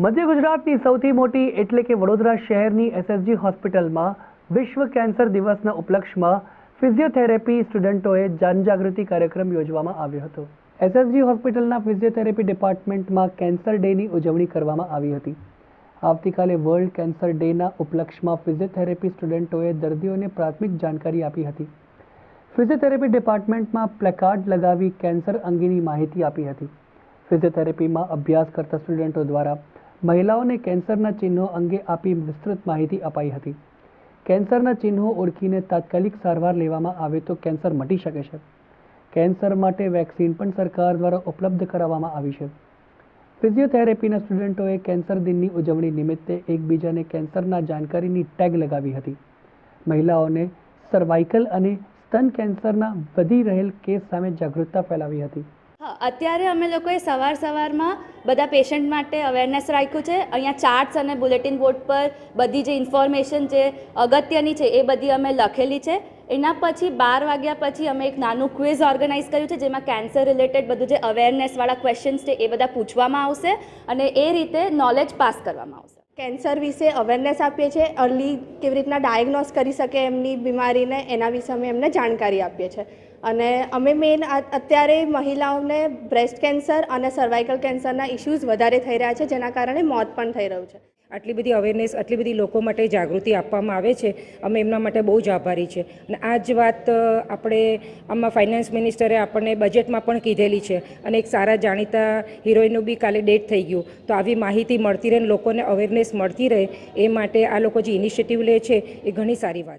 મધ્ય ગુજરાતની સૌથી મોટી એટલે કે વડોદરા શહેરની એસએસજી હોસ્પિટલમાં વિશ્વ કેન્સર દિવસના ઉપલક્ષમાં ફિઝિયોથેરેપી સ્ટુડન્ટોએ જનજાગૃતિ કાર્યક્રમ યોજવામાં આવ્યો હતો। એસએસજી હોસ્પિટલના ફિઝિયોથેરેપી ડિપાર્ટમેન્ટમાં કેન્સર ડેની ઉજવણી કરવામાં આવી હતી। આવતીકાલે વર્લ્ડ કેન્સર ડેના ઉપલક્ષમાં ફિઝિયોથેરેપી સ્ટુડન્ટોએ દર્દીઓને પ્રાથમિક જાણકારી આપી હતી। ફિઝિયોથેરેપી ડિપાર્ટમેન્ટમાં પ્લેકાર્ડ લગાવી કેન્સર અંગેની માહિતી આપી હતી। ફિઝિયોથેરેપીમાં અભ્યાસ કરતા સ્ટુડન્ટો દ્વારા મહિલાઓને કેન્સરના ચિહ્નો અંગે આપી વિસ્તૃત માહિતી અપાઈ હતી। કેન્સરના ચિહ્નો ઓળખીને તાત્કાલિક સારવાર લેવામાં આવે તો કેન્સર મટી શકે છે। કેન્સર માટે વેક્સિન પણ સરકાર દ્વારા ઉપલબ્ધ કરાવવામાં આવી છે। ફિઝિયોથેરેપીના સ્ટુડન્ટોએ કેન્સર દિનની ઉજવણી નિમિત્તે એકબીજાને કેન્સરના જાણકારીની ટેગ લગાવી હતી। મહિલાઓને સર્વાઇકલ અને સ્તન કેન્સરના વધી રહેલ કેસ સામે જાગૃતતા ફેલાવી હતી। અત્યારે અમે લોકોએ સવારમાં બધા પેશન્ટ માટે અવેરનેસ રાખ્યું છે। અહીંયા ચાર્ટ્સ અને બુલેટિન બોર્ડ પર બધી જે ઇન્ફોર્મેશન જે અગત્યની છે એ બધી અમે લખેલી છે। એના પછી 12 વાગ્યા પછી અમે એક નાનું ક્વિઝ ઓર્ગેનાઇઝ કર્યું છે, જેમાં કેન્સર રિલેટેડ બધું જે અવેરનેસવાળા ક્વેશ્ચન્સ છે એ બધા પૂછવામાં આવશે અને એ રીતે નોલેજ પાસ કરવામાં આવશે। કેન્સર વિશે અવેરનેસ આપીએ છીએ, અર્લી કેવી રીતના ડાયગ્નોસ કરી શકે એમની બીમારીને, એના વિશે અમે એમને જાણકારી આપીએ છીએ। અને અમે મેઇન અત્યારે મહિલાઓને બ્રેસ્ટ કેન્સર અને સર્વાઇકલ કેન્સરના ઇશ્યુઝ વધારે થઈ રહ્યા છે, જેના કારણે મોત પણ થઈ રહ્યું છે। આટલી બધી અવેરનેસ, આટલી બધી લોકો માટે જાગૃતિ આપવામાં આવે છે, અમે એમના માટે બહુ જ આભારી છે। અને આ જ વાત આપણે આમાં ફાઇનાન્સ મિનિસ્ટરે આપણને બજેટમાં પણ કીધેલી છે અને એક સારા જાણીતા હિરોઈનનું બી કાલે ડેટ થઈ ગયું, તો આવી માહિતી મળતી રહે, લોકોને અવેરનેસ મળતી રહે, એ માટે આ લોકો જે ઇનિશિયેટિવ લે છે એ ઘણી સારી વાત છે।